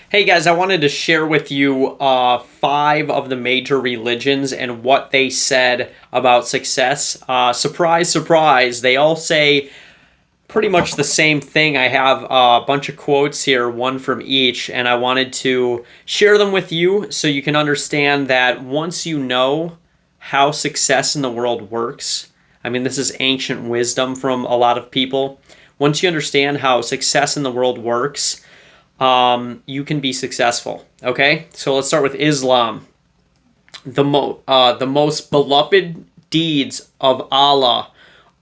Hey guys, I wanted to share with you five of the major religions and what they said about success. Surprise, surprise, they all say pretty much the same thing. I have a bunch of quotes here, one from each, and I wanted to share them with you so you can understand that once you know how success in the world works, I mean, this is ancient wisdom from a lot of people. Once you understand how success in the world works, you can be successful. Okay, so let's start with Islam. The most beloved deeds of Allah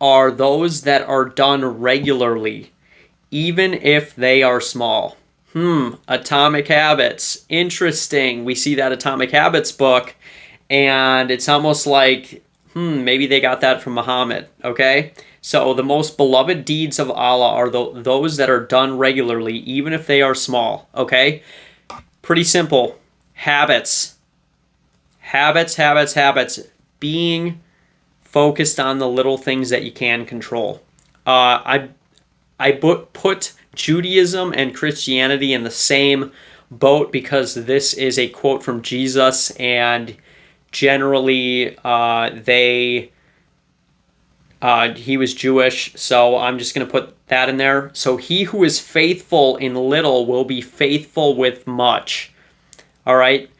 are those that are done regularly, even if they are small. Atomic Habits. Interesting. We see that Atomic Habits book, and it's almost like, maybe they got that from Muhammad. Okay? So the most beloved deeds of Allah are those that are done regularly, even if they are small. Okay? Pretty simple. Habits. Habits, habits, habits. Being focused on the little things that you can control. I put Judaism and Christianity in the same boat because this is a quote from Jesus, and generally he was Jewish, so I'm just going to put that in there. So he who is faithful in little will be faithful with much. All right?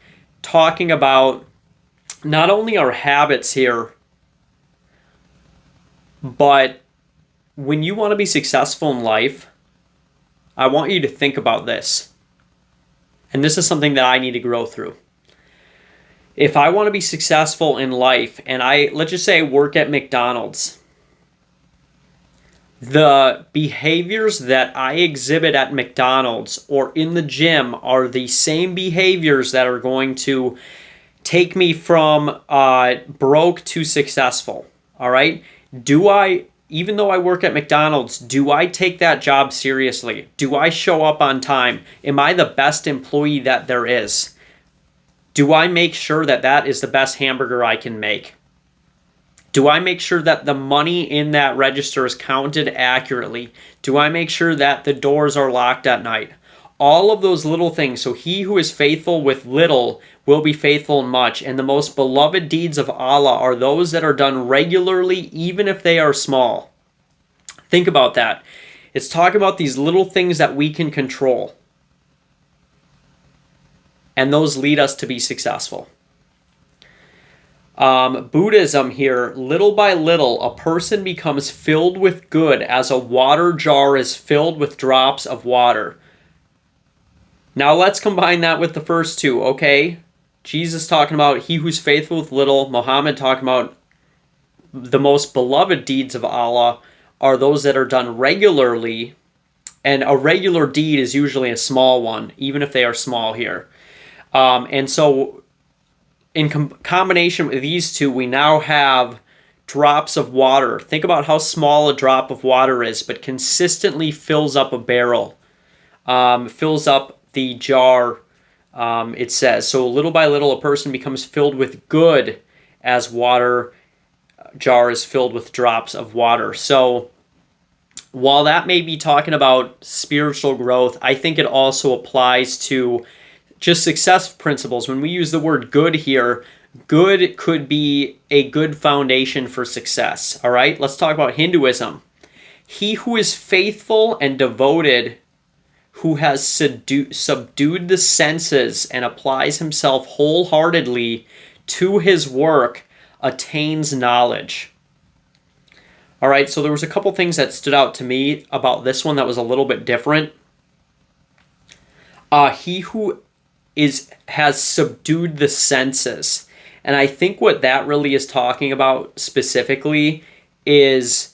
Talking about not only our habits here, but when you want to be successful in life, I want you to think about this. And this is something that I need to grow through. If I want to be successful in life, and let's just say I work at McDonald's, the behaviors that I exhibit at McDonald's or in the gym are the same behaviors that are going to take me from broke to successful. All right? Even though I work at McDonald's, do I take that job seriously? Do I show up on time? Am I the best employee that there is? Do I make sure that that is the best hamburger I can make? Do I make sure that the money in that register is counted accurately? Do I make sure that the doors are locked at night? All of those little things. So he who is faithful with little will be faithful in much. And the most beloved deeds of Allah are those that are done regularly, even if they are small. Think about that. It's talking about these little things that we can control. And those lead us to be successful. Buddhism here, little by little, a person becomes filled with good as a water jar is filled with drops of water. Now let's combine that with the first two, okay? Jesus talking about he who's faithful with little, Muhammad talking about the most beloved deeds of Allah are those that are done regularly, and a regular deed is usually a small one, even if they are small here. And so in combination with these two, we now have drops of water. Think about how small a drop of water is, but consistently fills up a barrel, fills up the jar, it says. So little by little, a person becomes filled with good as water jar is filled with drops of water. So while that may be talking about spiritual growth, I think it also applies to just success principles. When we use the word good here, good could be a good foundation for success. All right, let's talk about Hinduism. He who is faithful and devoted, who has subdued the senses and applies himself wholeheartedly to his work, attains knowledge. All right, so there was a couple things that stood out to me about this one that was a little bit different. He who has subdued the senses. And I think what that really is talking about specifically is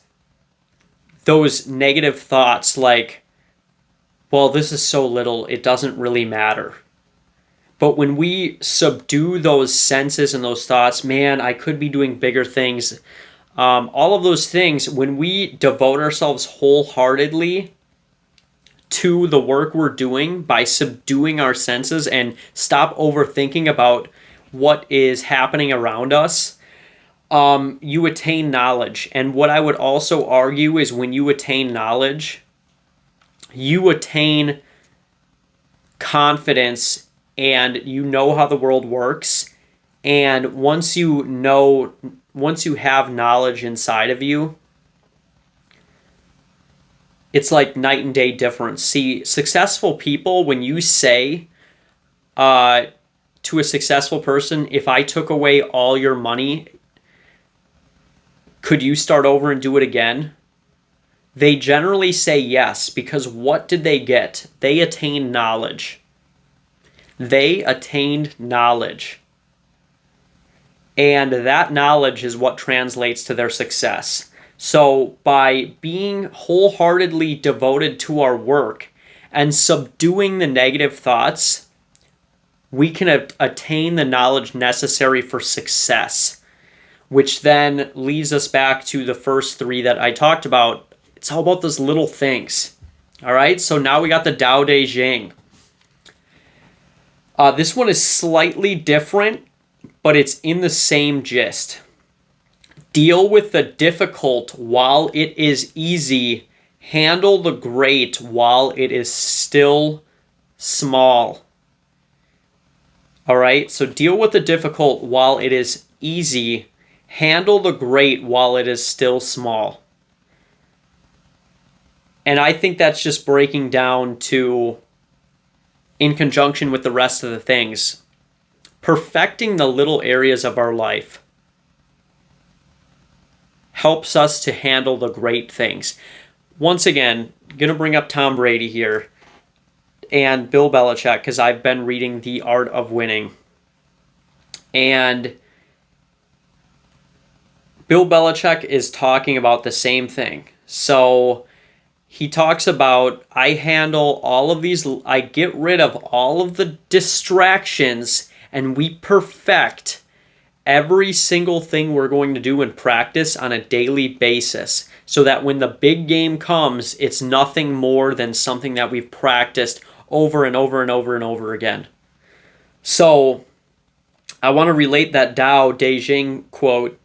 those negative thoughts like, well, this is so little, it doesn't really matter. But when we subdue those senses and those thoughts, man, I could be doing bigger things. All of those things, when we devote ourselves wholeheartedly to the work we're doing by subduing our senses and stop overthinking about what is happening around us, you attain knowledge. And what I would also argue is when you attain knowledge, you attain confidence, and you know how the world works. And once you have knowledge inside of you, it's like night and day difference. See, successful people, when you say to a successful person, if I took away all your money, could you start over and do it again? They generally say yes, because what did they get? They attained knowledge. They attained knowledge. And that knowledge is what translates to their success. So by being wholeheartedly devoted to our work and subduing the negative thoughts, we can attain the knowledge necessary for success, which then leads us back to the first three that I talked about. It's all about those little things. All right, so now we got the Tao Te Ching. This one is slightly different, but it's in the same gist. Deal with the difficult while it is easy. Handle the great while it is still small. All right, so deal with the difficult while it is easy. Handle the great while it is still small. And I think that's just breaking down to, in conjunction with the rest of the things, perfecting the little areas of our life helps us to handle the great things. Once again, I'm going to bring up Tom Brady here and Bill Belichick, because I've been reading The Art of Winning. And Bill Belichick is talking about the same thing. So he talks about, I get rid of all of the distractions, and we perfect every single thing we're going to do in practice on a daily basis, so that when the big game comes, it's nothing more than something that we've practiced over and over and over and over again. So I want to relate that Tao Te Ching quote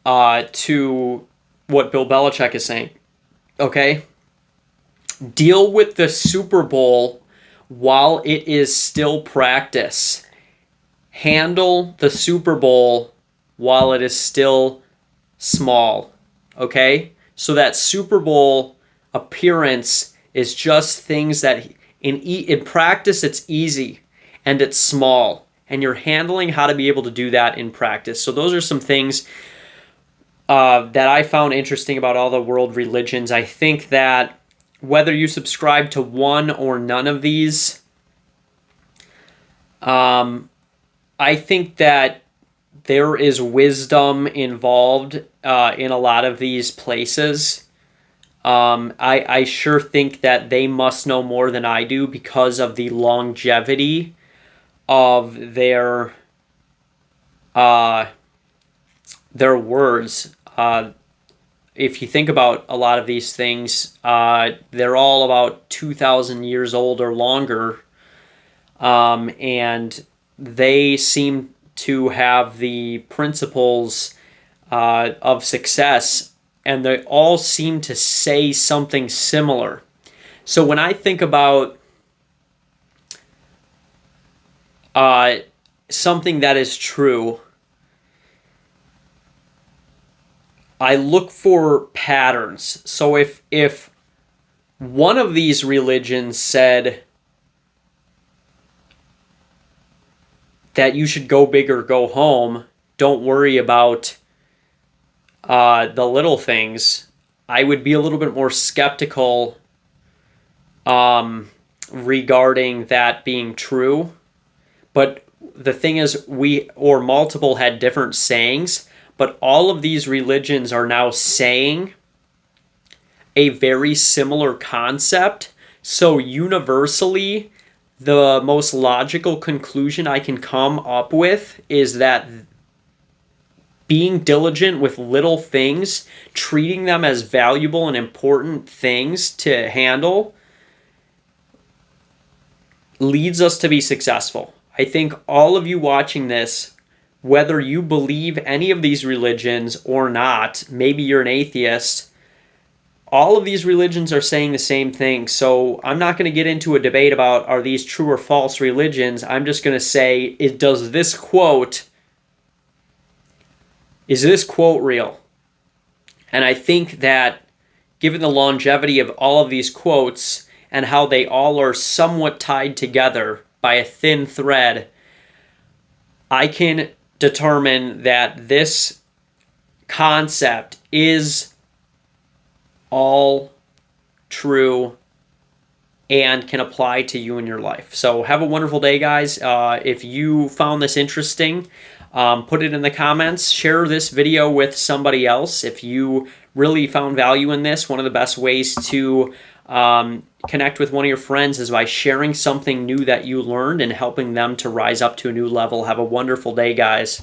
to what Bill Belichick is saying. Okay? Deal with the Super Bowl while it is still practice. Handle the Super Bowl while it is still small. Okay? So that Super Bowl appearance is just things that in practice it's easy and it's small, and you're handling how to be able to do that in practice. So those are some things that I found interesting about all the world religions. I think that whether you subscribe to one or none of these, I think that there is wisdom involved in a lot of these places. I sure think that they must know more than I do because of the longevity of their words. If you think about a lot of these things, they're all about 2,000 years old or longer, and they seem to have the principles of success, and they all seem to say something similar. So when I think about something that is true, I look for patterns. So if one of these religions said that you should go big or go home, don't worry about the little things, I would be a little bit more skeptical regarding that being true. But the thing is, multiple had different sayings, but all of these religions are now saying a very similar concept. So universally, the most logical conclusion I can come up with is that being diligent with little things, treating them as valuable and important things to handle, leads us to be successful. I think all of you watching this, whether you believe any of these religions or not, maybe you're an atheist, all of these religions are saying the same thing. So I'm not going to get into a debate about are these true or false religions. I'm just going to say, is this quote real? And I think that given the longevity of all of these quotes and how they all are somewhat tied together by a thin thread, I can determine that this concept is all true and can apply to you in your life. So have a wonderful day, guys. If you found this interesting, put it in the comments. Share this video with somebody else. If you really found value in this, one of the best ways to connect with one of your friends is by sharing something new that you learned and helping them to rise up to a new level. Have a wonderful day, guys.